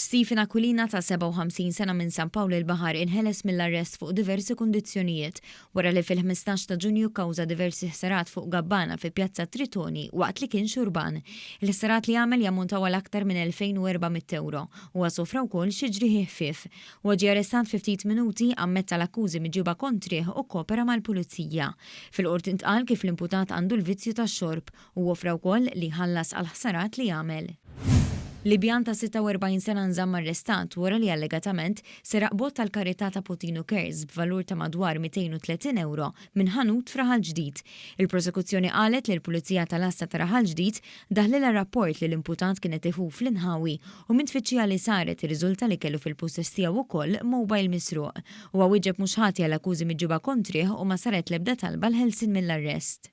Stephen Aquilina ta' 57 sena minn San Paolo il-Bahar inħeles mill-arrest fuq diversi kundizzjonijiet wara li fil-15 ta' Ġunju kawża diversi ħsarat fuq gabbana fi Pjazza Tritoni waqt li kien xurban. Il-ħsarat li għamel jammontaw għal aktar minn 2400 euro u għasofra wkoll xi ġrieħi ħfief. U ġie arrestat fi ftit minuti ammetta l-akkużi miġiba kontrih u kopera mal-pulizija. Fil-qort intqal kif l-imputat għandu l-vizzju tax-xorb u offra wkoll li ħallas għal ħsarat li għamel. Libjan ta' 46 sena nżamm arrestat wara li allegatament seraq bot tal-karità ta' Putinu Cares b'valur ta' madwar 230 euro minn ħanut f'Raħal Ġdid. Il-prosekuzzjoni qalet li l-Pulizija tal-Asta ta' Raħal Ġdid daħlilha rapport li l-imputant kienet iħu fl-inħawi u minn tfittxija li saret irriżulta li kellu fil-possess tiegħu wkoll mobile misruq. Huwa wieġeb mhux ħati għal akkużi miġġuba kontrih u ma saret l-ebda talba l-ħelsin mill-arrest.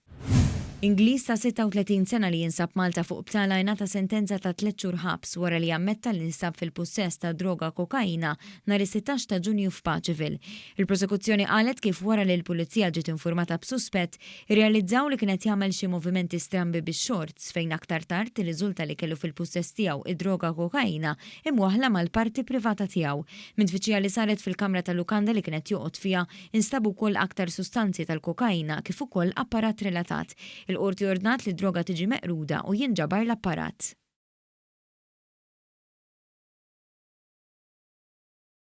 Ingliż ta' 36 sena li jinsab Malta fuq btala ta' sentenza ta' 3 xhur ħabs wara li jammetta li nsab fil-possess ta' droga kokaina nhar is-16 ta' Ġunju f'Paċeville. Il-prosekuzzjoni qalet kif wara li l-pulizija ġiet informata b'suspett irrealizzaw li kienet jagħmel xi movimenti strambi bix-shorts fejn aktar tard irriżulta li kellu fil-possess tiegħu id-droga kokaina imwaħla mal-parti privata tiegħu. Minn tfittxija li saret fil-kamra tal-lukanda li kienet joqgħod fiha instabu wkoll aktar sustanzi tal-kokaina kif ukoll apparat relatat. Il-qorti ordnat li droga tiġi meqruda u jinġabar l-apparat.